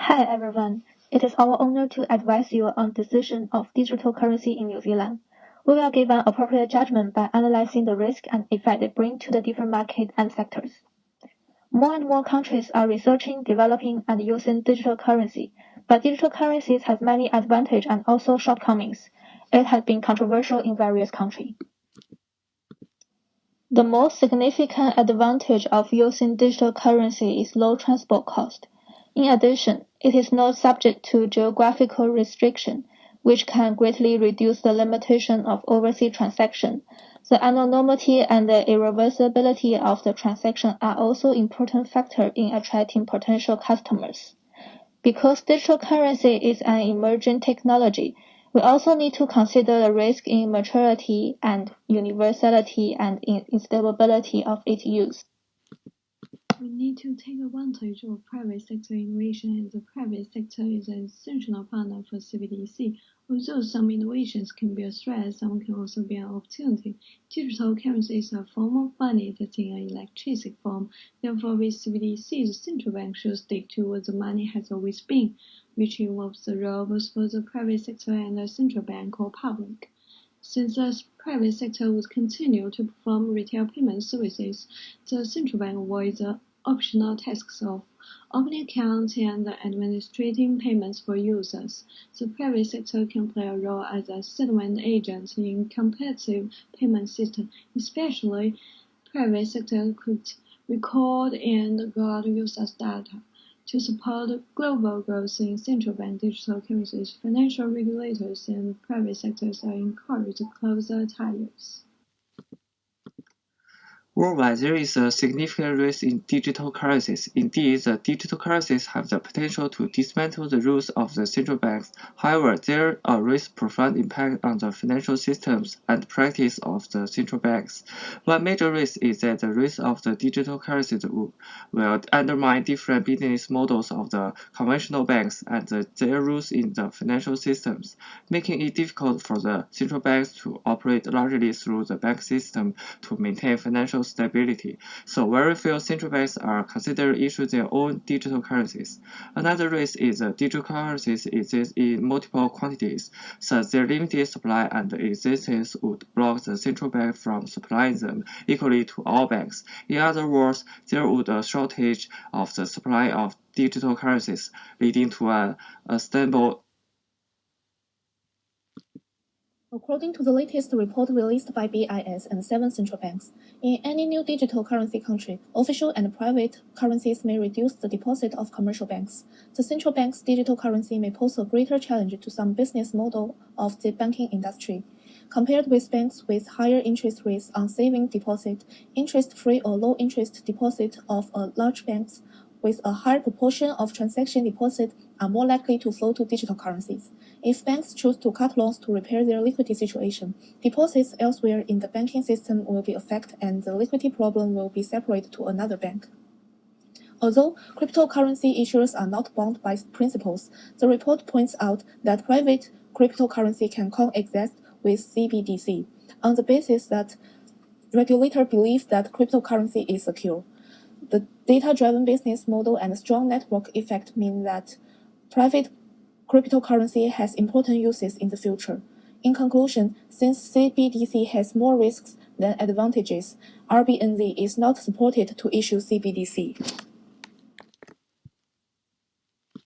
Hi everyone, it is our honor to advise you on decision of digital currency in New Zealand. We will give an appropriate judgment by analyzing the risk and effect they bring to the different markets and sectors. More and more countries are researching, developing, and using digital currency, but digital currencies have many advantages and also shortcomings. It has been controversial in various countries. The most significant advantage of using digital currency is low transport cost. In addition, it is not subject to geographical restriction, which can greatly reduce the limitation of overseas transaction. The anonymity and the irreversibility of the transaction are also important factors in attracting potential customers. Because digital currency is an emerging technology, we also need to consider the risk in maturity and universality and instability of its use. We need to take advantage of private sector innovation, and the private sector is an essential partner for CBDC. Although some innovations can be a threat, some can also be an opportunity. Digital currency is a form of money that's in an electronic form. Therefore, with CBDC, the central bank should stick to what the money has always been, which involves the role both for the private sector and the central bank or public. Since the private sector would continue to perform retail payment services, the central bank avoids the optional tasks of opening accounts and administrating payments for users. The private sector can play a role as a settlement agent in competitive payment system, especially private sector could record and guard users' data. To support global growth in central bank digital currencies, financial regulators and private sectors are encouraged to closer ties. Worldwide, there is a significant risk in digital currencies. Indeed, the digital currencies have the potential to dismantle the rules of the central banks. However, there are risk profound impact on the financial systems and practice of the central banks. One major risk is that the risk of the digital currencies will undermine different business models of the conventional banks and their rules in the financial systems, making it difficult for the central banks to operate largely through the bank system to maintain financial stability, so very few central banks are considered issue their own digital currencies. Another risk is that digital currencies exist in multiple quantities, thus their limited supply and existence would block the central bank from supplying them equally to all banks. In other words, there would be a shortage of the supply of digital currencies, leading to an unstable. According to the latest report released by BIS and 7 central banks, in any new digital currency country, official and private currencies may reduce the deposit of commercial banks. The central bank's digital currency may pose a greater challenge to some business model of the banking industry. Compared with banks with higher interest rates on saving deposit, interest-free or low-interest deposit of large banks with a higher proportion of transaction deposit are more likely to flow to digital currencies. If banks choose to cut loans to repair their liquidity situation, deposits elsewhere in the banking system will be affected and the liquidity problem will be separated to another bank. Although cryptocurrency issuers are not bound by principles, the report points out that private cryptocurrency can coexist with CBDC on the basis that regulators believe that cryptocurrency is secure. The data-driven business model and strong network effect mean that private cryptocurrency has important uses in the future. In conclusion, since CBDC has more risks than advantages, RBNZ is not supported to issue CBDC.